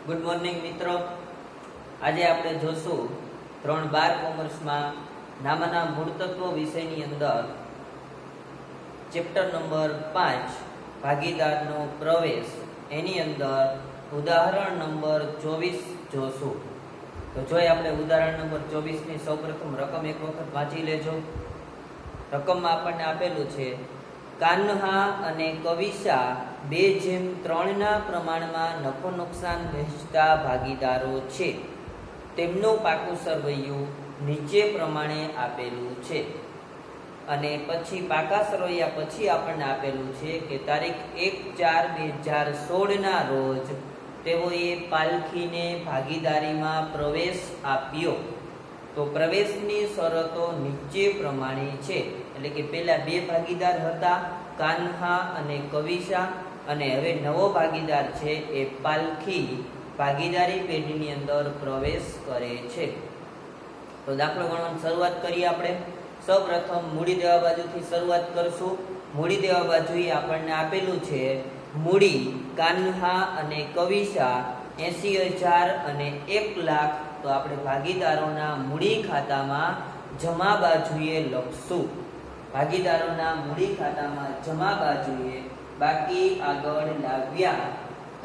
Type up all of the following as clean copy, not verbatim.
Good morning મિત્રો. આજે આપણે જોશું 3-12 કોમર્સમાં નામના મૂળતત્વ વિષયની અંદર ચેપ્ટર નંબર 5 ભાગીદારનો પ્રવેશ એની અંદર ઉદાહરણ નંબર 24 જોશું. તો જોઈએ આપણે ઉદાહરણ નંબર 24 ની સૌપ્રથમ રકમ એક વખત વાંચી લેજો. રકમમાં આપણને આપેલું છે કાન્હા અને કવિશા 2:3 ના પ્રમાણમાં નફો નુકસાન વહેંચતા ભાગીદારો છે. તેમનું પાકું સરવૈયું નીચે પ્રમાણે આપેલું છે. અને પછી પાકા સરવૈયા પછી આપણને આપેલું છે કે તારીખ 1/4/2016 ના રોજ તેઓએ પાલખીને ભાગીદારીમાં પ્રવેશ આપ્યો. તો પ્રવેશની શરતો નીચે પ્રમાણે છે. એટલે કે પહેલા 2 ભાગીદાર હતા, કાન્હા અને કવિશા, અને હવે નવો ભાગીદાર છે એ પાલખી ભાગીદારી પેઢીની અંદર પ્રવેશ કરે છે. તો દાખલો ગણવાની શરૂઆત કરીએ આપણે. સૌપ્રથમ મૂડી દેવા બાજુથી શરૂઆત કરશું. મૂડી દેવા બાજુએ આપણને આપેલું છે મૂડી કાન્હા અને કવિશા 80,000 અને 1 લાખ. તો આપણે ભાગીદારોના મૂડી ખાતામાં જમા બાજુએ લખશું. ભાગીદારોના મૂડી ખાતામાં જમા બાજુએ બાકી આગળ લાવ્યા.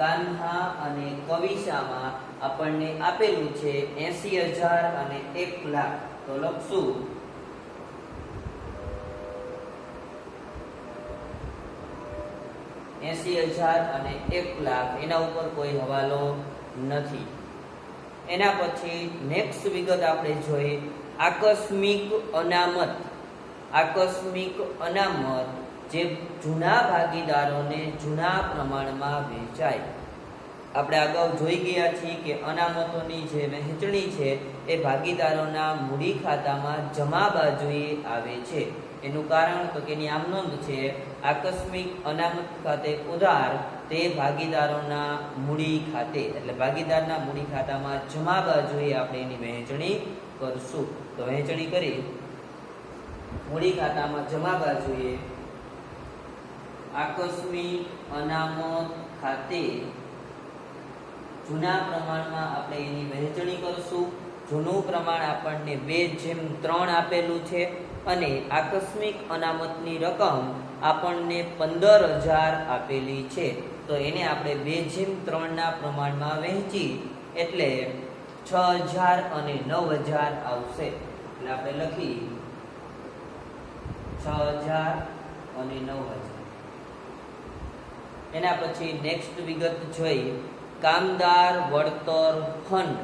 કાન્હા અને કવિશામાં આપણને આપેલું છે 80,000 અને 1 લાખ. તો લખશું 80,000 અને 1 લાખ. એના ઉપર કોઈ હવાલો નથી. એના પછી નેક્સ્ટ વિગત આપણે જોઈએ આકસ્મિક અનામત. આકસ્મિક અનામત જે જૂના ભાગીદારોને જૂના પ્રમાણમાં વહેંચાય. આપણે અગાઉ જોઈ ગયા છીએ કે અનામતોની જે વહેંચણી છે એ ભાગીદારોના મૂડી ખાતામાં જમા બાજુએ આવે છે. એનું કારણ તો કે એની આમ નોંધ છે આકસ્મિક અનામત ખાતે ઉધાર તે ભાગીદારોના મૂડી ખાતે, એટલે ભાગીદારના મૂડી ખાતામાં જમા બાજુએ આપણે એની વહેંચણી કરશું. તો વહેંચણી કરી મૂડી ખાતામાં જમા બાજુએ આકસ્મિક અનામત ખાતે જૂના પ્રમાણમાં આપણે એની વહેંચણી કરશું. જૂનું પ્રમાણ આપણને 2:3 આપેલું છે અને આકસ્મિક અનામતની રકમ આપણને 15,000 આપેલી છે. તો એને આપણે 2:3 ના પ્રમાણમાં વહેંચી એટલે 6,000 અને 9,000 આવશે. એટલે આપણે લખી 6,000 અને 9,000. એના પછી નેક્સ્ટ વિગત જોઈ કામદાર વળતર ફંડ,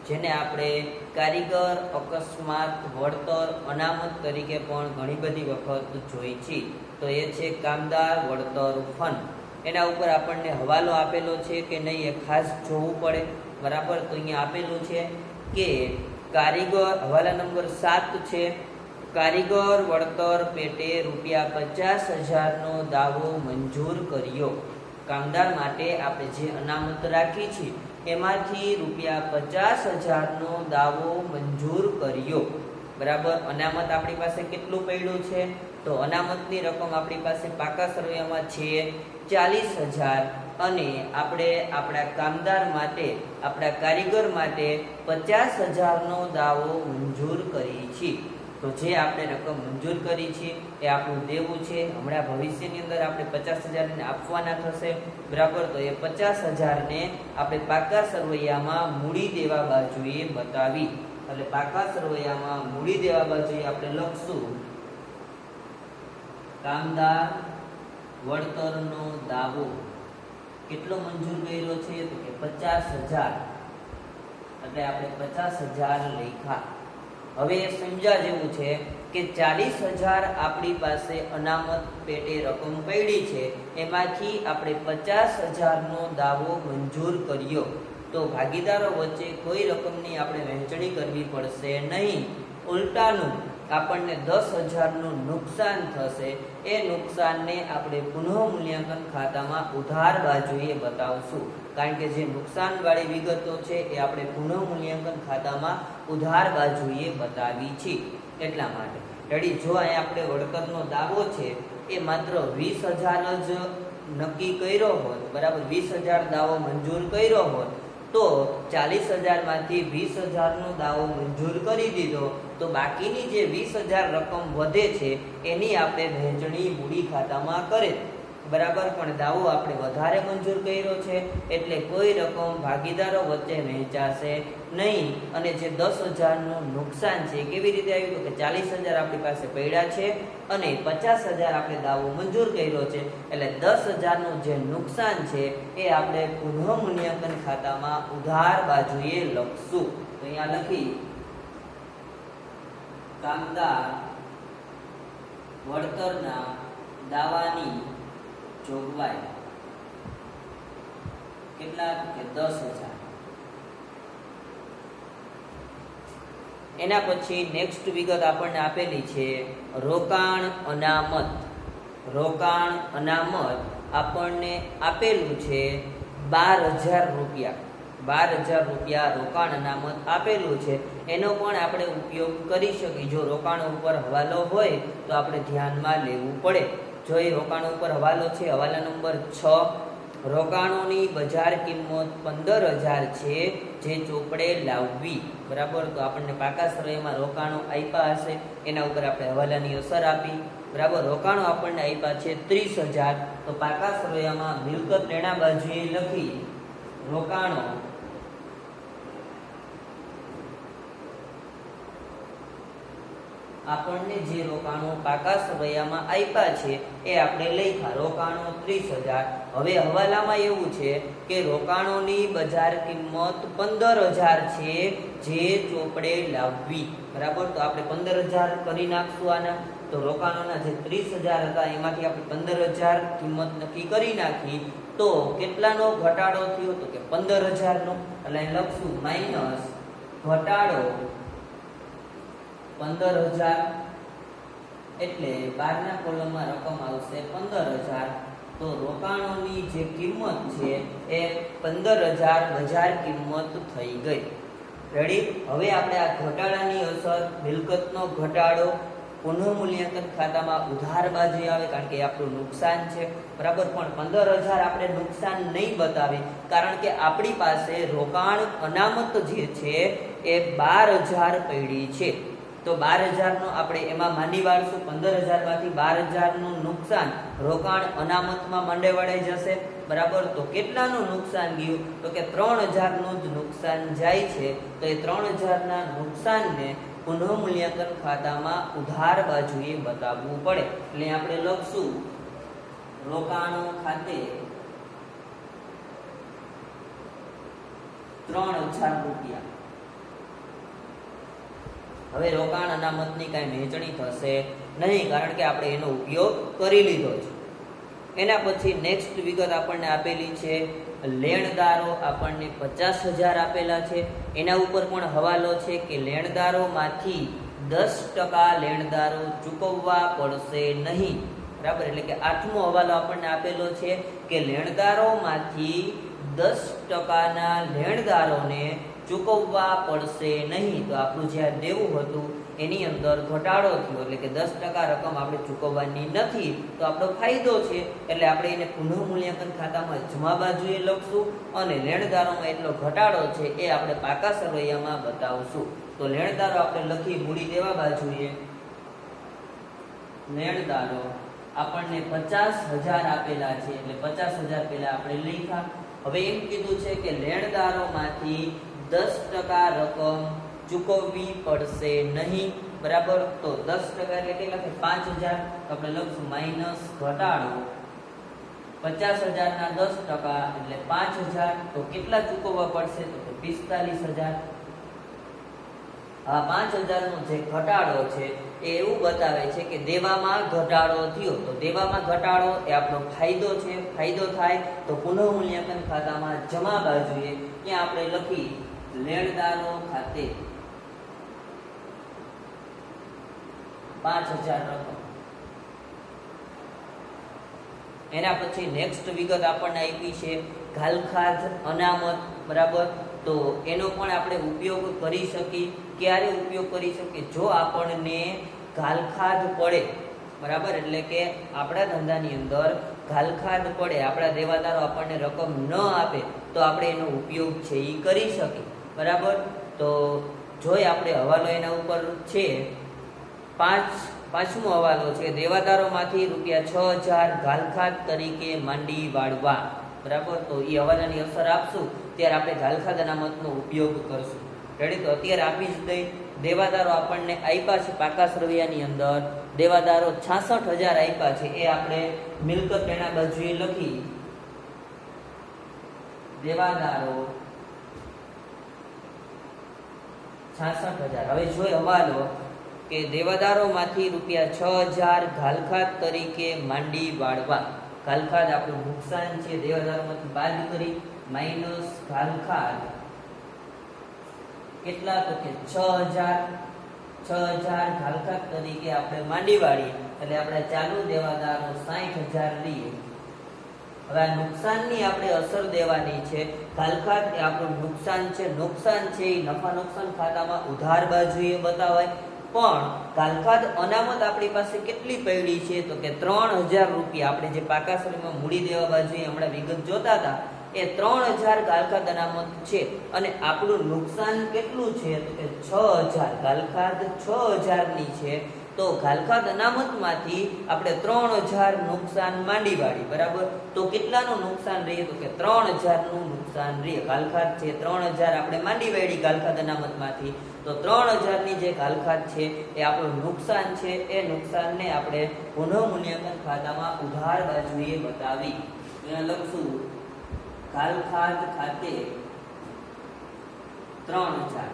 જેને આપણે કારીગર અકસ્માત વળતર અનામત તરીકે પણ ઘણી બધી વખત જોઈ છે. તો એ છે કામદાર વળતર ફંડ. એના ઉપર આપણને હવાલો આપેલો છે કે નહીં એ ખાસ જોવું પડે. બરાબર. તો અહીંયા આપેલું છે કે કારીગર, હવાલા નંબર 7 છે, કારીગર વળતર પેટે ₹50,000 નો દાવો મંજૂર કર્યો. કામદાર માટે આપણે જે અનામત રાખી છે એમાંથી ₹50,000 નો દાવો મંજૂર કર્યો. બરાબર. અનામત આપણી પાસે કેટલું પડ્યું છે? તો અનામતની રકમ આપણી પાસે પાકા સરવૈયામાં છે 40,000 અને આપણે આપણા કામદાર માટે, આપણા કારીગર માટે 50,000 નો દાવો મંજૂર કરી છે. તો જે આપણે રકમ મંજૂર કરી છે એ આપણું દેવું છે. હમણાં ભવિષ્યની અંદર આપણે 50,000 ને આપવાના થશે. બરાબર. તો એ 50,000 ને આપણે પાકા સરવૈયામાં મૂડી દેવા બાજુએ બતાવી. એટલે પાકા સરવૈયામાં મૂડી દેવા બાજુએ આપણે લખશું કામદાર વળતરનો દાવો કેટલો મંજૂર કર્યો છે? તો કે 50,000. એટલે આપણે 50,000 લખ્યા. હવે સમજા જેવું છે કે 40,000 આપણી પાસે અનામત પેટે રકમ પડી છે, એમાંથી આપણે 50,000 નો દાવો મંજૂર કર્યો. તો ભાગીદારો વચ્ચે કોઈ રકમની આપણે વહેંચણી કરવી પડશે નહીં. ઉલટાનું આપણને 10,000 નું નુકસાન થશે. એ નુકસાનને આપણે પુનઃ મૂલ્યાંકન ખાતામાં ઉધાર બાજુએ બતાવશું. કારણ કે જે નુકસાનવાળી વિગતો છે એ આપણે પુનઃ મૂલ્યાંકન ખાતામાં ઉધાર બાજુએ બતાવી છે. એટલા માટે રેડી. જો અહીંયા આપણે વળતરનો દાવો છે એ માત્ર 20,000 જ નક્કી કર્યો હોત, બરાબર, 20,000 દાવો મંજૂર કર્યો હોત, તો 40,000 માંથી 20,000 નો દાવો મંજૂર કરી દીધો, તો બાકીની જે 20,000 રકમ વધે છે એની આપણે વહેંચણી મૂડી ખાતામાં કરે, બરાબર. પણ દાવો આપણે વધારે મંજૂર કર્યો છે એટલે કોઈ રકમ ભાગીદારો વચ્ચે વહેંચાશે નહીં. અને જે 10,000 નું નુકસાન છે કેવી રીતે આવ્યું કે 40,000 આપણી પાસે પડ્યા છે અને 50,000 આપણે દાવો મંજૂર કર્યો છે, એટલે 10,000 નું જે નુકસાન છે એ આપણે પુનઃમૂલ્યાંકન ખાતામાં ઉધાર બાજુએ લખશું. તો અહીંયા લખી કામદાર વળતરના દાવાની જોગવાઈ કેટલા કે 10,000. એના પછી નેક્સ્ટ વિગત આપણને આપેલી છે રોકાણ અનામત. રોકાણ અનામત આપણને આપેલું છે 12,000 રૂપિયા. 12,000 રૂપિયા રોકાણ અનામત આપેલું છે. એનો પણ આપણે ઉપયોગ કરી શકીએ. જો રોકાણ ઉપર હવાલો હોય તો આપણે ધ્યાનમાં લેવું પડે. જો એ રોકાણ ઉપર હવાલો છે, હવાલા નંબર 6, રોકાણોની બજાર કિંમત 15,000 છે જે ચોપડે લાવવી, બરાબર. તો આપણને પાકા સરવૈયામાં રોકાણો આપ્યા હશે, એના ઉપર આપણે હવાલાની અસર આપી, બરાબર. રોકાણો આપણને આપ્યા છે 30,000, તો પાકા સરવૈયામાં મિલકત લેણા બાજુએ લખી રોકાણો આપણને જે રોકાણો પાકા સરવૈયામાં આપ્યા છે એ આપણે લખ્યા રોકાણો 30,000. હવે હવાલામાં એવું છે કે રોકાણોની બજાર કિંમત 15,000 છે જે ચોપડે લાવવી, બરાબર. તો આપણે 15,000 કરી નાખશું આના. તો રોકાણોના જે 30,000 હતા એમાંથી આપણે 15,000 કિંમત નક્કી કરી નાખી. તો કેટલાનો ઘટાડો થયો તો કે 15,000 નો, એટલે લખશું માઇનસ ઘટાડો 15,000, એટલે 12 ના કોલમમાં રકમ આવશે 15,000. તો રોકાણોની જે કિંમત છે એ 15,000 બજાર કિંમત થઈ ગઈ. રેડી. હવે આપણે આ ઘટાડાની અસર મિલકતનો ઘટાડો પુનઃમૂલ્યાંકન ખાતામાં ઉધાર બાજુ આવે, કારણ કે આપણું નુકસાન છે, બરાબર. પણ 15,000 આપણે નુકસાન નહીં બતાવી, કારણ કે આપણી પાસે રોકાણ અનામત જે છે એ 12,000 પડી છે. તો 12,000 નો આપણે એમાં માંડી વાળશું. 15,000 માંથી 12,000 નું નુકસાન રોકાણ અનામતમાં માંડે વળાઈ જશે, બરાબર. તો કેટલાનું નુકસાન ગયું તો કે 3,000 નું જ નુકસાન જાય છે. તો એ 3,000 ના નુકસાનને પુનઃમૂલ્યાંકન ખાતામાં ઉધાર બાજુએ બતાવવું પડે. એટલે આપણે લખશું રોકાણો ખાતે 3,000 રૂપિયા. હવે રોકાણ અનામતની કાંઈ વહેંચણી થશે નહીં, કારણ કે આપણે એનો ઉપયોગ કરી લીધો છે. એના પછી નેક્સ્ટ વિગત આપણને આપેલી છે લેણદારો આપણને 50,000 આપેલા છે. એના ઉપર પણ હવાલો છે કે લેણદારોમાંથી 10% લેણદારો ચૂકવવા પડશે નહીં, બરાબર. એટલે કે 8મો હવાલો આપણને આપેલો છે કે લેણદારોમાંથી 10%ના લેણદારોને ચૂકવવા પડશે નહીં. તો આપણું જે દેવું હતું એની અંદર ઘટાડો થયો, એટલે કે 10% રકમ આપણે ચૂકવવાની નથી, તો આપણો ફાયદો છે. એટલે આપણે એને પુનઃમૂલ્યાંકન ખાતામાં જમા બાજુએ લખશું અને લેણદારોમાં એટલો ઘટાડો છે એ આપણે પાકા સરવૈયામાં બતાવશું. તો લેણદારો આપણે લખી મૂડી દેવા બાજુએ લેણદારો આપણને 50,000 આપેલા છે, એટલે 50,000 પહેલા આપણે લખ્યા. હવે એમ કીધું છે કે લેણદારોમાંથી 10% રકમ ચૂકવવી પડશે નહીં, બરાબર. તો 10% એટલે કેટલા થાય 5,000. તો આપણે લખશું માઇનસ ઘટાડો 50,000 ના 10% એટલે 5,000. તો કેટલા ચૂકવવા પડશે તો 45,000. આ 5,000 નો જે ઘટાડો છે એ એવું બતાવે છે કે દેવામાં ઘટાડો થયો. તો દેવામાં ઘટાડો એ આપણો ફાયદો છે. ફાયદો થાય તો પુનઃમૂલ્યાંકન ખાતામાં જમા બાજુએ ત્યાં આપણે લખી લેણદારો ખાતે 5,000 રકમ. એના પછી નેક્સ્ટ વિગત આપણને આપી છે ઘાલખાધ અનામત, બરાબર. તો એનો પણ આપણે ઉપયોગ કરી શકીએ. ક્યારે ઉપયોગ કરી શકીએ? જો આપણને ઘાલખાધ પડે, બરાબર. એટલે કે આપણા ધંધાની અંદર ઘાલખાદ પડે, આપણા દેવાદારો આપણને રકમ ન આપે તો આપણે એનો ઉપયોગ છે એ કરી શકીએ, બરાબર. તો જોઈ આપણે હવાલો એના ઉપર છે, પાંચમો હવાલો છે, દેવાદારોમાંથી ₹6,000 ઘાલખાદ તરીકે માંડી વાળવા, બરાબર. તો એ હવાલાની અસર આપશું ત્યારે આપણે ઘાલખાદ અનામતનો ઉપયોગ કરશું. રેડી? તો અત્યારે આપી જ દઈ. દેવાદારો આપણને આપ્યા છે પાકા સરવૈયાની અંદર, દેવાદારો 66,000 આપ્યા છે, એ આપણે મિલકત એના બાજુએ લખી. દેવાદારો 66,000. હવે જોઈ હવાલો કે દેવાદારોમાંથી ₹6,000 ઘાલખાદ તરીકે માંડી વાળવા. ઘાલખાદ આપણું નુકસાન છે, દેવાદારોમાંથી બાદ કરી માઈનસ ઘાલખાદ કેટલા, તો કે 6,000 ઘાલખાદ તરીકે આપણે માંડી વાળીએ એટલે આપણે ચાલુ દેવાદારો 60,000 લઈએ. હવે આ નુકસાનની આપણે અસર દેવાની છે. ઘાલખાદ એ આપણું નુકસાન છે, નુકસાન છે એ નફા નુકસાન ખાતામાં ઉધાર બાજુએ બતાવાય, પણ ઘાલખાદ અનામત આપણી પાસે કેટલી પડી છે, તો કે ₹3,000. આપણે જે પાકા સરવૈયામાં મૂડી દેવા બાજુએ હમણાં વિગત જોતા હતા એ 3,000 ઘાલખાદ અનામત છે, અને આપણું નુકસાન કેટલું છે, તો કે 6,000. ઘાલખાદ 6,000 ની છે, તો ઘાલખાદ અનામતમાંથી આપણે 3,000 નુકસાન માંડી વાળી, બરાબર. તો કેટલાનું નુકસાન રહે, તો કે 3,000 નું નુકસાન રહે. ઘાલખાદ છે 3,000 આપણે માંડી વાળી ઘાલખાદ અનામતમાંથી, તો 3,000 ની જે ઘાલખાદ છે એ આપણું નુકસાન છે. એ નુકસાનને આપણે પુનઃમૂલ્યાંકન ખાતામાં ઉધાર બાજુએ બતાવી એને લખશું. ઘાલખાદ ખાતે 3,000.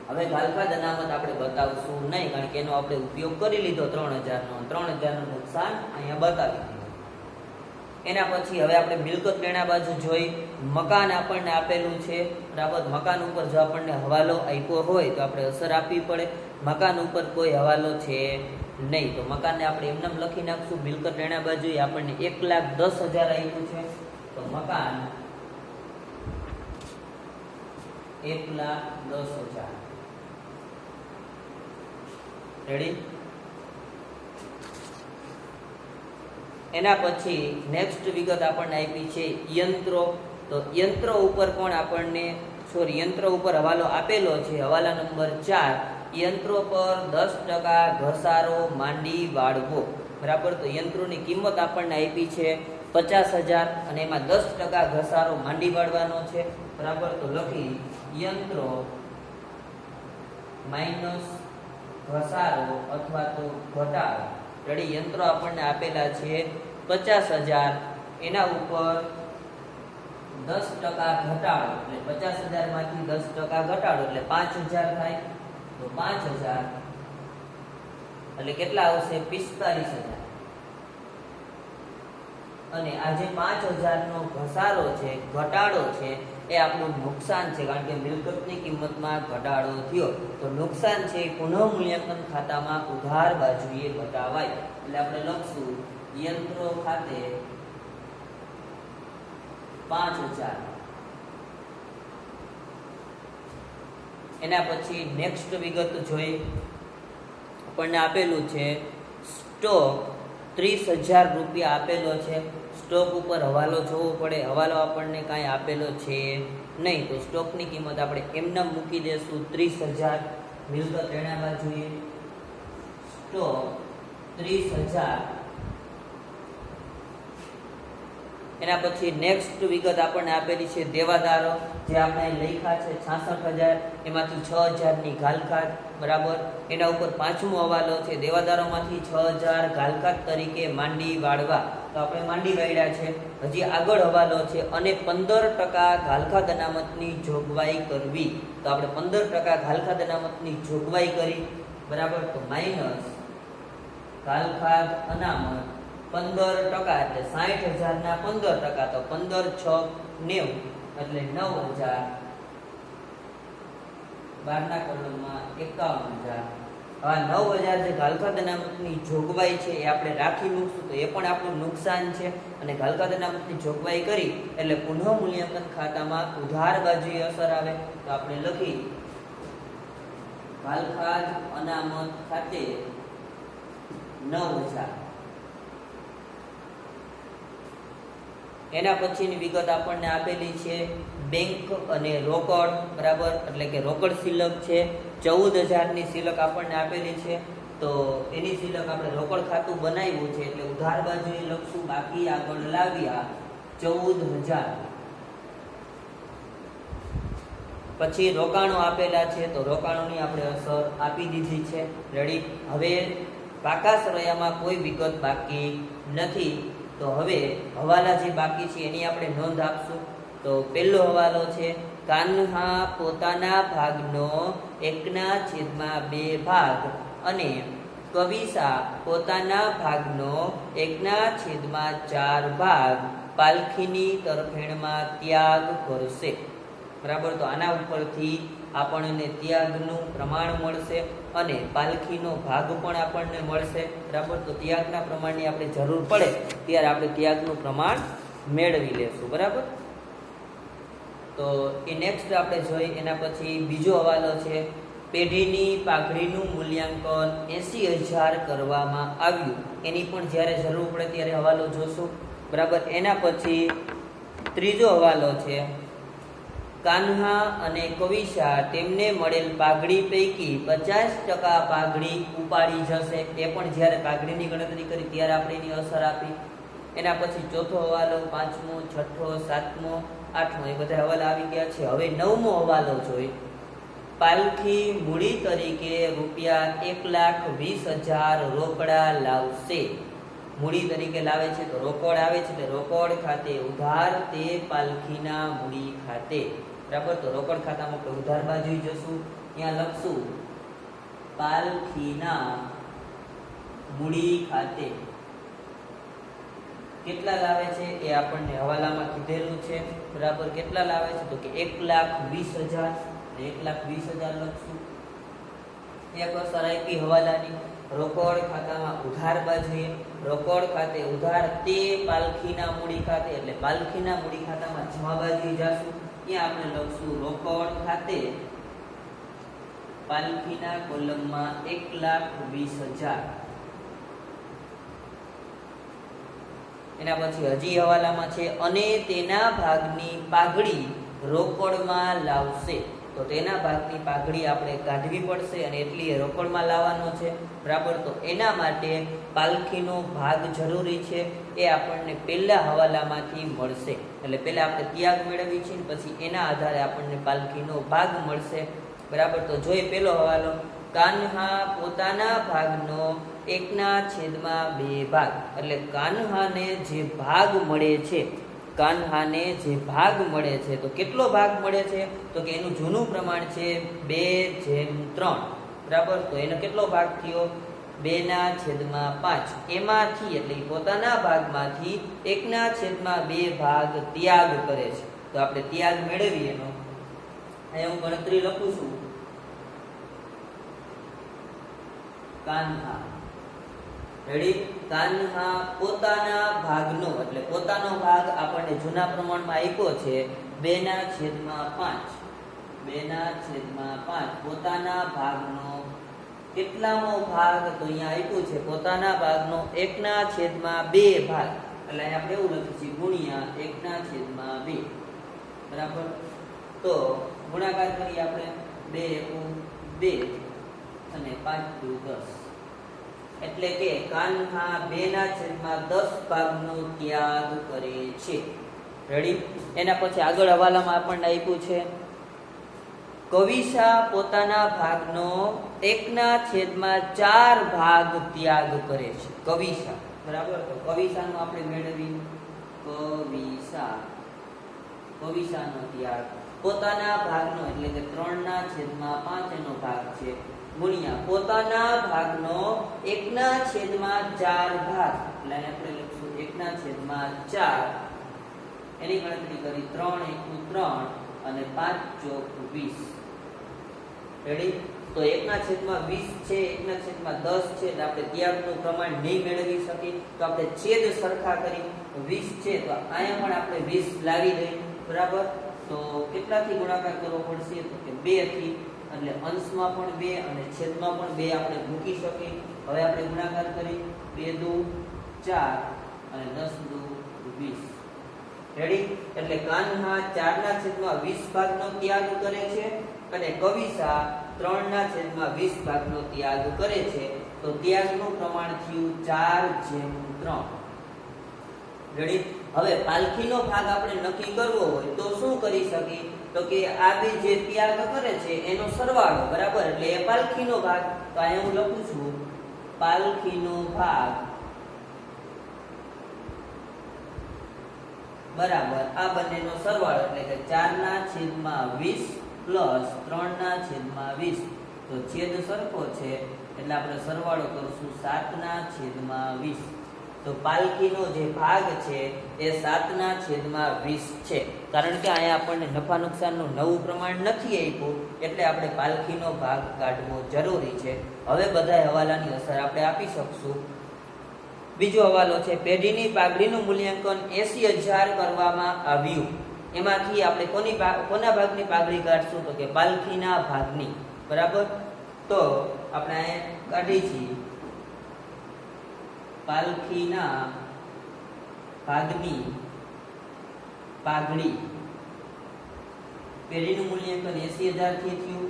હવે ઘાલખાદ અનામત આપણે બતાવશું નહીં, કારણ કે એનો આપણે ઉપયોગ કરી લીધો 3,000 નો. 3,000 નું નુકસાન અહીંયા બતાવી દીધું. એના પછી હવે આપણે મિલકત લેણા બાજુ જોઈ. મકાન આપણને આપેલું છે, બરાબર. મકાન ઉપર જો આપણને હવાલો આપ્યો હોય તો આપણે અસર આપવી પડે. મકાન ઉપર કોઈ હવાલો છે નહીં, તો મકાનને આપણે એમને લખી નાખશું. મિલકત લેણા બાજુ આપણને 1,10,000 આપ્યું છે, તો મકાન 1,10,000. રેડી? એના પછી નેક્સ્ટ વિગત આપણને આપી છે યંત્રો. તો યંત્રો ઉપર પણ આપણને યંત્રો ઉપર હવાલો આપેલો છે, હવાલા નંબર 4. યંત્રો પર 10% ઘસારો માંડી વાળવો, બરાબર. તો યંત્રોની કિંમત આપણને આપી છે 50,000 અને એમાં 10% ઘસારો માંડી વાળવાનો છે, બરાબર. તો લખી યંત્રો માઇનસ ઘસારો અથવા તો ઘટાડો. રેડી? યંત્રો આપણને આપેલા છે 50,000, એના ઉપર 10% ઘટાડો, એટલે 50,000 માંથી 10% ઘટાડો એટલે 5,000 થાય. તો 5,000 એટલે કેટલા આવશે? 45,000. અને આ જે 5,000 નો ઘસારો છે, ઘટાડો છે, એ આપણું નુકસાન છે, કારણ કે મિલકતની કિંમતમાં ઘટાડો થયો. તો નુકસાન છે એ પુનઃમૂલ્યાંકન ખાતામાં ઉધાર બાજુએ બતાવાય. એટલે આપણે લખશું યંત્રો ખાતે 5,000. એના પછી નેક્સ્ટ વિગત જોઈ. આપણને આપેલું છે સ્ટોક 30,000 આપેલો છે. સ્ટોક ઉપર હવાલો જોવો પડે, હવાલો આપણને કાંઈ આપેલો છે નહીં, તો સ્ટોકની કિંમત આપણે એમને મૂકી દેશું 30,000. મિલકત લેણા બાજુએ સ્ટોક 30,000. એના પછી નેક્સ્ટ વિગત આપણને આપેલી છે દેવાદારો, જે આપણે લખ્યા છે 66,000, એમાંથી 6,000 ની ઘાલખાદ, બરાબર. એના ઉપર પાંચમો હવાલો છે દેવાદારોમાંથી 6,000 ઘાલખાદ તરીકે માંડી વાળવા, તો આપણે માંડી વાળ્યા છે. હજી આગળ હવાલો છે અને 15% ઘાલખાદ અનામતની જોગવાઈ કરવી, તો આપણે 15% ઘાલખાદ અનામતની જોગવાઈ કરી, બરાબર. તો માઇનસ ઘાલખાદ અનામત 15% એટલે 60,000 ના 15%, તો 15,6 90 એટલે 9,000. 12 ના કલમમાં 51,000. હવે 9,000 જે ઘાલખાદ અનામતની જોગવાઈ છે એ આપણે રાખી મૂકશું, તો એ પણ આપણું નુકસાન છે. અને ઘાલખાદ અનામતની જોગવાઈ કરી એટલે પુનઃમૂલ્યાંકન ખાતામાં ઉધાર બાજુએ અસર આવે, તો આપણે લખી ઘાલખાદ અનામત ખાતે 9,000. એના પછીની વિગત આપણને આપેલી છે બેંક અને રોકડ, બરાબર, એટલે કે રોકડ શિલક છે 14,000ની શિલક આપણને આપેલી છે. તો એની શિલક આપણે રોકડ ખાતું બનાવ્યું છે એટલે ઉધાર બાજુએ લખશું બાકી આગળ લાવ્યા 14,000. પછી રોકાણો આપેલા છે તો રોકાણોની આપણે અસર આપી દીધી છે. રેડી. હવે પાકા સરવૈયામાં કોઈ વિગત બાકી નથી. તો હવે હવાલા જે બાકી છે એની આપણે નોંધ આપશું. તો પહેલો હવાલો છે કાન્હા પોતાના ભાગનો 1/2 ભાગ અને કવિસા પોતાના ભાગનો 1/4 ભાગ પાલખીની તરફેણમાં ત્યાગ કરશે. બરાબર. તો આના ઉપરથી આપણને ત્યાગનું પ્રમાણ મળશે અને પાલખીનો ભાગ પણ આપણને મળશે. બરાબર. તો ત્યાગના પ્રમાણની આપણે જરૂર પડે ત્યારે આપણે ત્યાગનું પ્રમાણ મેળવી લેશું. બરાબર. તો એ નેક્સ્ટ આપણે જોઈ. એના પછી બીજો હવાલો છે પેઢીની પાઘડીનું મૂલ્યાંકન 80,000 કરવામાં આવ્યું. એની પણ જ્યારે જરૂર પડે ત્યારે હવાલો જોશું. બરાબર. એના પછી ત્રીજો હવાલો છે કાન્હા અને કવિસા તેમને મળેલ પાઘડી પૈકી 50% પાઘડી ઉપાડી જશે. એ પણ જ્યારે પાઘડીની ગણતરી કરી ત્યારે આપણે એની અસર આપી. એના પછી ચોથો હવાલો, પાંચમો, છઠ્ઠો, સાતમો, આઠમો, એ બધા હવાલા આવી ગયા છે. હવે નવમો હવાલો જોઈ. પાલખી મૂડી તરીકે ₹1,20,000 રોકડા લાવશે. મૂડી તરીકે લાવે છે તો રોકડ આવે છે એટલે રોકડ ખાતે ઉધાર તે પાલખીના મૂડી ખાતે. બરાબર. તો રોકડ ખાતામાં આપણે ઉધાર બાજુ જશું, ત્યાં લખશું પાલખીના મૂડી ખાતે. કેટલા લાવે છે એ આપણને હવાલામાં કીધેલું છે. બરાબર. કેટલા લાવે છે તો કે 1,20,000. 1,20,000 લખશું. એક અસર આપી હવાલાની. રોકડ ખાતામાં ઉધાર બાજુએ રોકડ ખાતે ઉધાર તે પાલખીના મૂડી ખાતે, એટલે પાલખીના મૂડી ખાતામાં જમા બાજુએ જાશું, ત્યાં આપણે લખશું રોકડ ખાતે પાલખીના કોલમમાં 1,20,000. એના પછી હજી હવાલામાં છે અને તેના ભાગની પાઘડી રોકડમાં લાવશે. તો તેના ભાગની પાઘડી આપણે કાઢવી પડશે અને એટલી રોકડમાં લાવવાનો છે. બરાબર. તો એના માટે પાલખીનો ભાગ જરૂરી છે. એ આપણને પહેલા હવાલામાંથી મળશે. એટલે પહેલા આપણે ત્યાગ મેળવી છે પછી એના આધારે આપણને પાલખીનો ભાગ મળશે. બરાબર. તો જોઈ પહેલો હવાલો કાન્હા પોતાના ભાગનો 1/2 ભાગ, એટલે કાન્હાને જે ભાગ મળે છે, કાન્હાને જે ભાગ મળે છે તો કેટલો ભાગ મળે છે તો કે એનું જૂનું પ્રમાણ છે 2/3. બરાબર. તો એનો કેટલો ભાગ થયો 2/5. એમાંથી એટલે પોતાના ભાગમાંથી 1/2 ભાગ ત્યાગ કરે છે. તો આપણે ત્યાગ મેળવીએ એનો અહીંયા હું ગણતરી લખું છું. કાન્હા, રેડી. કાન્હા પોતાના ભાગનો, એટલે પોતાનો ભાગ આપણને જૂના પ્રમાણમાં આપ્યો છે 2/5. 2/5 પોતાના ભાગનો કેટલામો ભાગ તો અહીંયા આપ્યું છે પોતાના ભાગનો 1/2 ભાગ, એટલે આપણે એવું લખીશું ગુણ્યા 1/2. બરાબર. તો ગુણાકાર કરીએ આપણે 2 × 2 અને 5 × 10, એટલે કે કાન્હા 2/10 ભાગનો ત્યાગ કરે છે. રેડી. એના પછી આગળ હવાલામાં આપણને આપ્યું છે કવિસા પોતાના ભાગનો 1/4 ભાગ ત્યાગ કરે છે. કવિસા. બરાબર. તો કવિસાનો આપણે મેળવી કવિસાનો ત્યાગ પોતાના ભાગનો, એટલે કે 3/5 એનો ભાગ છે, ગુણ્યા પોતાના ભાગનો 1/4 ભાગ, એટલે આપણે લખશું 1/4. એની ગણતરી કરી 3 × 3 અને 5 × 20. રેડી. તો 1/20 છે, 1/10 છે, એટલે આપણે ત્યાગનું પ્રમાણ નહીં મેળવી શકીએ. તો આપણે છેદ સરખા કરી 20 છે તો અહીંયા પણ આપણે 20 લાવી દઈએ. બરાબર. તો કેટલાથી ગુણાકાર કરવો પડશે તો કે 2 થી, એટલે અંશમાં પણ 2 અને છેદમાં પણ 2 આપણે મૂકી શકીએ. હવે આપણે ગુણાકાર કરી 2 × 2 = 4 અને 10 × 2 = 20. રેડી? એટલે કાન્હા 4/20 ભાગનો ત્યાગ કરે છે અને કવિસા 3/20 ભાગનો ત્યાગ કરે છે. તો ત્યાગનું પ્રમાણ થયું 4/3. રેડી? હવે પાલખીનો ભાગ આપણે નક્કી કરવો હોય તો શું કરી શકીએ? તો કે આ બે જે ત્યાગ કરે છે એનો સરવાળો, બરાબર? એટલે એ પાલખીનો ભાગ. તો અહીંયા હું લખું છું પાલખીનો ભાગ બરાબર આ બંનેનો સરવાળો, એટલે કે 4/20 પ્લસ 3/20. તો છેદ સરખો છે એટલે આપણે સરવાળો કરશું 7/20. તો પાલખીનો જે ભાગ છે એ 7/20 છે. કારણ કે અહીંયા આપણને નફા નુકસાનનું નવું પ્રમાણ નથી આપ્યું, એટલે આપણે પાલખીનો ભાગ કાઢવો જરૂરી છે. હવે બધા હવાલાની અસર આપણે આપી શકશું. બીજો હવાલો છે, પેઢીની પાઘડીનું મૂલ્યાંકન 80,000 કરવામાં આવ્યું. એમાંથી આપણે કોના ભાગની પાઘડી કાઢશું? તો કે પાલખીના ભાગની, બરાબર? તો આપણે અહીંયા કાઢી છીએ પાલખીના ભાગની પાઘડી. પેઢીનું મૂલ્યાંકન 80,000 થી થયું.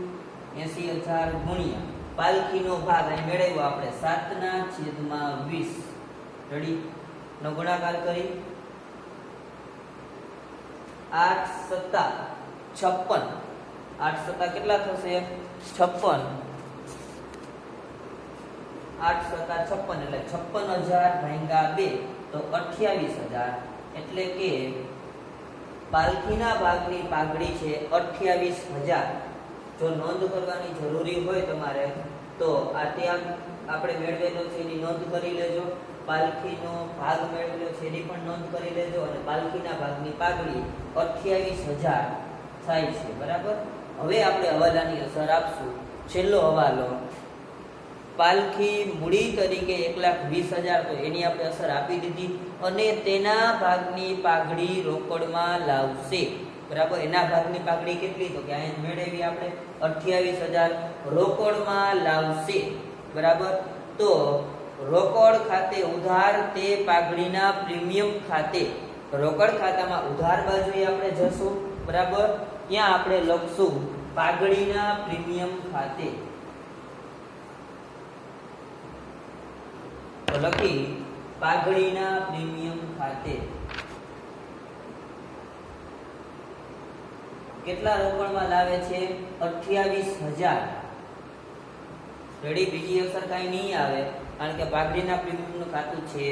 80,000 ગુણ્યા પાલખીનો ભાગ અહીં મેળવ્યો આપણે 7/20. રેડી? નો ગુણાકાર કરી 8 સત્તા 56. 8 સત્તા કેટલા થશે? 56. 8 સત્તા 56 એટલે 56,000 ભાગ્યા 2 તો 28,000. એટલે કે પાલખીના ભાગની પાઘડી છે 28,000. જો નોંધ કરવાની જરૂરી હોય તમારે તો આ ત્યાગ આપણે મેળવેલો છે એની નોંધ કરી લેજો. પાલખીનો ભાગ મેળવેલો છે એની પણ નોંધ કરી લેજો. અને પાલખીના ભાગની પાઘડી 28,000 થાય છે, બરાબર? હવે આપણે હવાલાની અસર આપશું. છેલ્લો હવાલો, પાલખી મૂડી તરીકે 1,20,000, તો એની આપણે અસર આપી દીધી. અને તેના ભાગની પાઘડી રોકડમાં લાવશે, બરાબર? એના ભાગની પાઘડી કેટલી? તો કે અહીંયા મેળવી આપણે 28,000 રોકડમાં લાવશે, બરાબર? તો રોકડ ખાતે ઉધાર તે પાઘડીના પ્રીમિયમ ખાતે, રોકડ ખાતામાં ઉધાર બાજુએ આપણે જશું, બરાબર? ત્યાં આપણે લખશું પાઘડીના પ્રીમિયમ ખાતે. તો લખી પાઘડીના પ્રીમિયમ ખાતે કેટલા રોકડમાં લાવે છે? 28,000. રેડી? બીજી અસર કાંઈ નહીં આવે કારણ કે પાઘડીના પ્રીમિયમનું ખાતું છે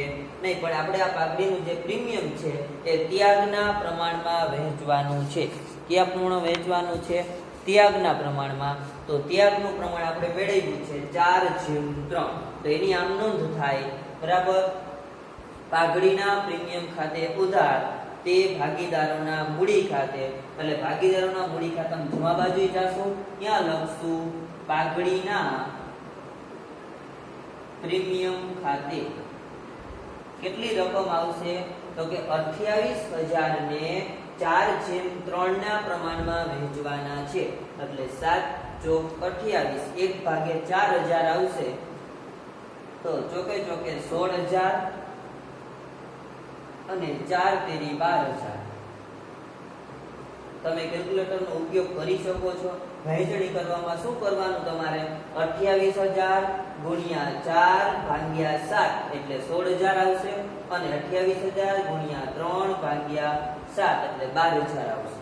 નહીં. પણ આપણે આ પાઘડીનું જે પ્રીમિયમ છે એ ત્યાગના પ્રમાણમાં વહેંચવાનું છે. કયા પ્રમાણે વહેંચવાનું છે? ત્યાગના પ્રમાણમાં. તો ત્યાગનું પ્રમાણ આપણે મેળવ્યું છે 4/3. તો એની આમ નોંધ થાય, બરાબર? પાઘડીના પ્રીમિયમ ખાતે ઉધાર તે ભાગીદારોના મૂડી ખાતે, એટલે ભાગીદારોના મૂડી ખાતામાં જમા બાજુ જાશું, ત્યાં લખશું પાઘડીના પ્રીમિયમ ખાતે. કેટલી રકમ આવશે? તો કે 28,000 ને 4/3 ના પ્રમાણમાં વહેંચવાના છે. એટલે 7 × 28 1/4,000 આવશે. તો ચોકે ચોકે 16,000 અને 4 તેરી 12,000. તમે કેલ્ક્યુલેટરનો ઉપયોગ કરી શકો છો. વહેંચણી કરવામાં શું કરવાનું તમારે? 28,000 ગુણ્યા 4 ભાગ્યા 7 એટલે 16,000 આવશે. અને 28,000 ગુણ્યા 3 ભાગ્યા 7 એટલે 12,000 આવશે.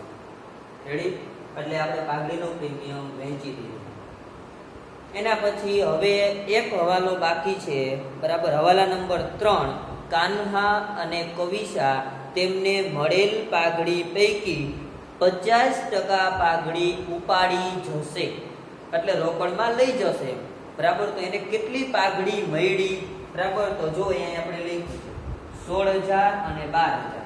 રેડી? એટલે આપણે પાઘડીનું પ્રીમિયમ વહેંચી દીધું. એના પછી હવે એક હવાલો બાકી છે, બરાબર? હવાલા નંબર 3, કાન્હા અને કવિસા તેમને મળેલ પાઘડી પૈકી 50% પાઘડી ઉપાડી જશે, એટલે રોકડમાં લઈ જશે, બરાબર? તો એને કેટલી પાઘડી મળી? બરાબર? તો જો અહીંયા આપણે લખીશું 16,000 અને 12,000.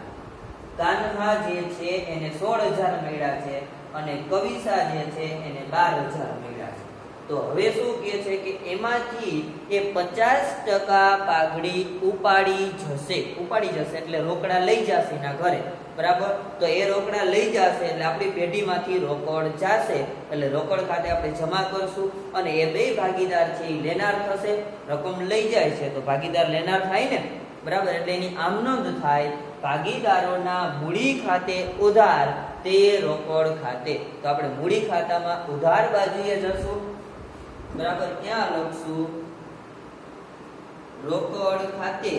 કાન્હા જે છે એને 16,000 મળ્યા છે અને કવિસા જે છે એને 12,000 મળ્યા છે. તો હવે શું કહે છે કે એમાંથી એ 50% પાઘડી ઉપાડી જશે એટલે રોકડા લઈ જશે એના ઘરે, બરાબર? તો એ રોકડા લઈ જશે એટલે આપણી પેઢીમાંથી રોકડ જશે, એટલે રોકડ ખાતે આપણે જમા કરશું. અને એ બે ભાગીદાર છે એ લેનાર થશે. રકમ લઈ જાય છે તો ભાગીદાર લેનાર થાય ને, બરાબર? એટલે એની આમ નોંધ થાય ભાગીદારોના મૂડી ખાતે ઉધાર તે રોકડ ખાતે. તો આપણે મૂડી ખાતામાં ઉધાર બાજુએ જશું, બરાબર, ત્યાં લખશું રોકડ ખાતે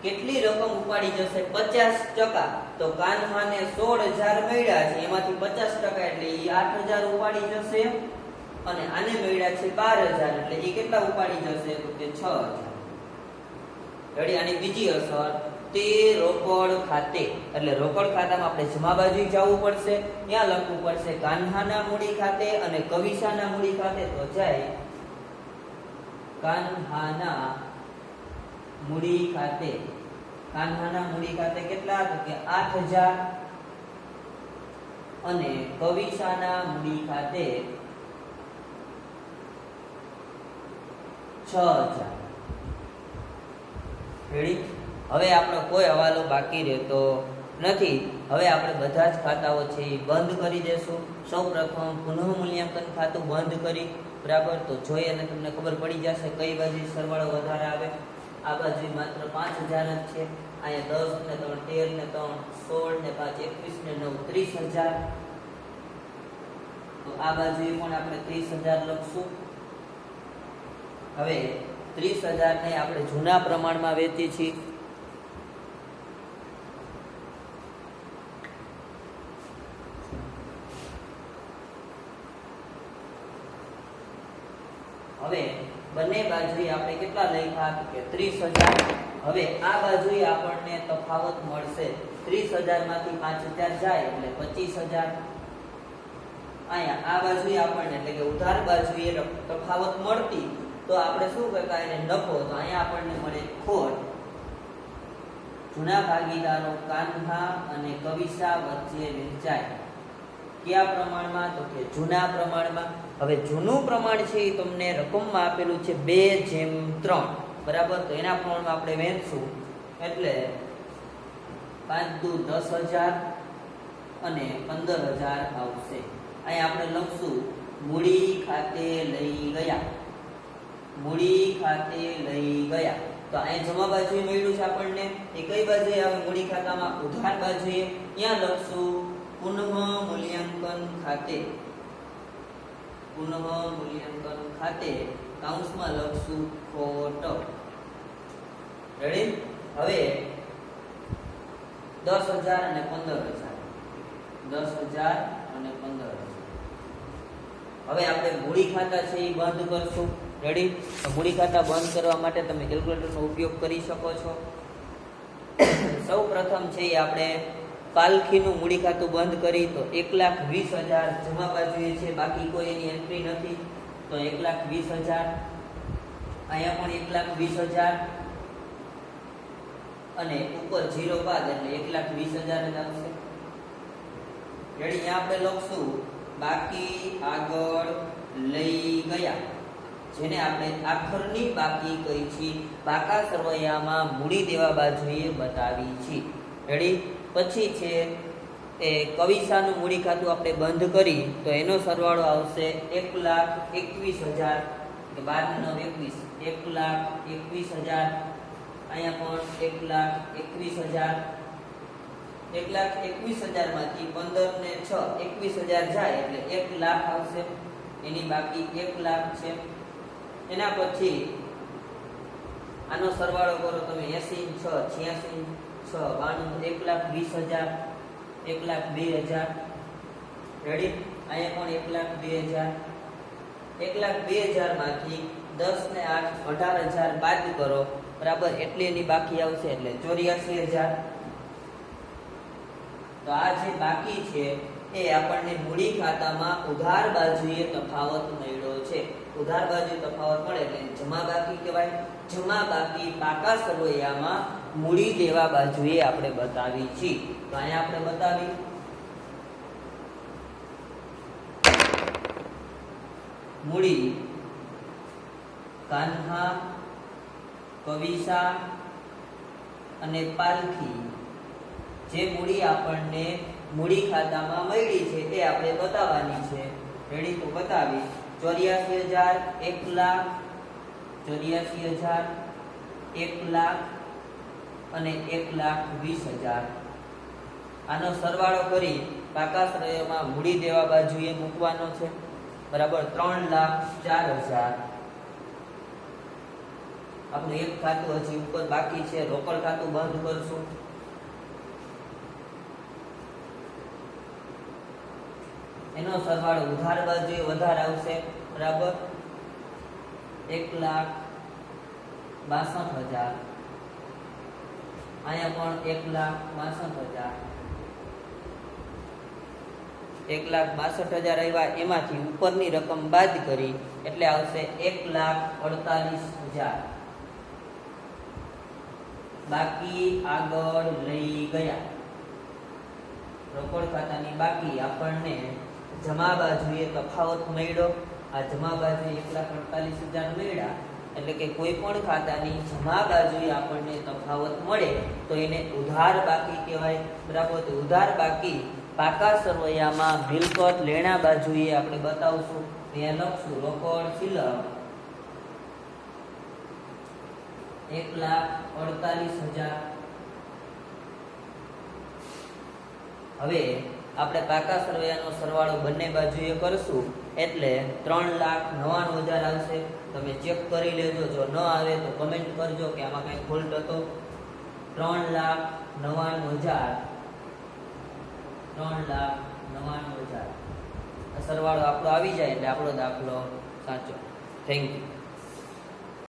કેટલી રકમ ઉપાડી જશે? 50%. તો કાનહાને 16,000 મળ્યા છે, એમાંથી 50% એટલે એ 8,000 ઉપાડી જશે, અને આને મળ્યા છે 12,000 એટલે એ કેટલા ઉપાડી જશે? તો કે 6,000. રેડી? આની બીજી અસર, તે રોકડ ખાતે, એટલે રોકડ ખાતામાં આપણે જમા બાજુ જવું પડશે, ત્યાં લખવું પડશે કાન્હાના મૂડી ખાતે અને કવિસાના મૂડી ખાતે. તો જાય કાન્હાના મૂડી ખાતે. કાન્હાના મૂડી ખાતે કેટલા? તો કે 8,000 અને કવિસાના મૂડી ખાતે 6,000. રેડી? હવે આપણો કોઈ હવાલો બાકી રહેતો નથી. હવે આપણે બધા જ ખાતાઓ છે એ બંધ કરી દેશું. સૌપ્રથમ પુનઃ મૂલ્યાંકન ખાતું બંધ કરી, બરાબર, તો જોઈએ અને તમને ખબર પડી જશે કઈ બાજુ સરવાળો વધારે આવે. આ બાજુ માત્ર 5,000 જ છે, અહીંયા 10 ને 3 13 ને 3 16 ને 5 21 ને 9 30,000. તો આ બાજુ પણ આપણે 30,000 લખશું. હવે 30,000 ને આપણે જૂના પ્રમાણમાં વેચી છીએ. હવે બંને બાજુએ આપણે કેટલા લખ્યા? કે 30,000. હવે આ બાજુએ આપણને તફાવત મળશે. 30,000 માંથી 5,000 જાય એટલે 25,000. અહીંયા આ બાજુએ આપણને એટલે કે ઉધાર બાજુએ તફાવત મળતી, તો આપણે શું કરતા? એને નફો. તો અહીંયા આપણને મળે ખોટ. જૂના ભાગીદારો કાન્હા અને કવિસા વચ્ચે વહેંચાય. કયા પ્રમાણમાં? તો કે જૂના પ્રમાણમાં. હવે જૂનું પ્રમાણ છે એ તમને રકમમાં આપેલું છે 2:3, બરાબર, તો એના પ્રમાણમાં આપણે વહેંચશું એટલે 5 દુ 10,000 અને 15,000 આવશે. અહીંયા આપણે લખશું મૂડી ખાતે લઈ ગયા. મૂડી ખાતે લઈ ગયા. તો અહીંયા જમા બાજુએ મળ્યું છે આપણને, એ કઈ બાજુએ આવે? મૂડી ખાતામાં ઉધાર બાજુએ. ત્યાં લખશું પુનઃ મૂલ્યાંકન ખાતે. પુનઃ મૂલ્યાંકન ખાતે કૌંસમાં લખશું ખોટ. રેડી? હવે 10,000 અને 15,000. 10,000 અને 15,000. હવે આપણે મૂડી ખાતા છે એ બંધ કરશું. રેડી? તો મૂડી ખાતા બંધ કરવા માટે તમે કેલ્ક્યુલેટરનો ઉપયોગ કરી શકો છો. સૌ પ્રથમ છે એ આપણે પાલખીનું મૂડી ખાતું બંધ કરી. તો 1,20,000 જમા બાજુએ છે, બાકી કોઈ એની એન્ટ્રી નથી. તો 1,20,000. અહીંયા પણ 1,20,000 અને ઉપર 0 બાદ એટલે 1,20,000 જ આવશે. રેડી? અહીંયા આપણે લખશું બાકી આગળ લઈ ગયા, જેને આપણે આખરની બાકી કહી છીએ. બાકા સરવૈયામાં મૂડી દેવા બાજુએ બતાવી છે. રેડી? પછી છે એ કવિસાનું મૂડી ખાતું આપણે બંધ કરી, તો એનો સરવાળો આવશે 1,21,000. 12 9 21, 1,21,000. અહીંયા પણ 1,21,000. 1,21,000 માંથી 15 ને 6 21,000 જાય એટલે 1,00,000 આવશે. એની બાકી 1,00,000 છે. એના પછી આનો સરવાળો કરો તમે 80 6 86 6 92 1,20,000. 1,02,000. રેડી? અહીંયા પણ 1,02,000. 1,02,000 માંથી 10 ને 8 18,000 બાદ કરો, બરાબર, એટલે એની બાકી આવશે એટલે 84,000. તો આ જે બાકી છે એ આપણને મૂડી ખાતામાં ઉધાર બાજુએ તફાવત મળ્યો છે. ઉધાર બાજુ તફાવત મળે એટલે જમા બાકી કહેવાય. જમા બાકી પાકા સરવૈયામાં મૂડી દેવા બાજુએ આપણે બતાવી છે. તો અહીંયા આપણે બતાવી મૂડી કાન્હા, કવિસા અને પાલખી જે મૂડી આપણને મૂડી ખાતામાં મળી છે તે આપણે બતાવવાની છે. રેડી? તો બતાવી 84,000, 1,00,000, 84,000, 1,00,000 અને 1,20,000. આનો સરવાળો કરી પાકા શ્રેયમાં મૂડી દેવા બાજુએ મૂકવાનો છે. બરાબર 3,04,000. આપણું એક ખાતું હજી ઉપર બાકી છે, રોકડ ખાતું બંધ કરશું. એનો સરવાળો ઉધાર બાજુએ વધારે આવશે. બરાબર 1,62,000. અહીંયા પણ 1,62,000. 1,62,000 આવ્યા, એમાંથી ઉપરની રકમ બાદ કરી એટલે આવશે 1,48,000. બાકી આગળ લઈ ગયા. રોકડ ખાતાની બાકી આપણને જમા બાજુએ તફાવત મળ્યો. આ જમા બાજુએ 1,48,000 મળ્યા, એટલે કે કોઈ પણ ખાતાની જમા બાજુએ આપણને તફાવત મળે તો એને ઉધાર બાકી કહેવાય. બરાબર, તો ઉધાર બાકી પાકા સરવૈયામાં મિલકત લેણા બાજુએ આપણે બતાવશું. ત્યાં લખશું રોકડ શિલક 1,48,000. હવે આપણે પાકા સરવૈયાનો સરવાળો બંને બાજુએ કરશું એટલે 3,99,000 આવશે. તમે ચેક કરી લેજો, જો ન આવે તો કમેન્ટ કરજો કે આમાં કઈ ફોલ્ટ હતો. 3,99,000. 3,99,000 સરવાળો આપણો આવી જાય એટલે આપણો દાખલો સાચો. Thank you.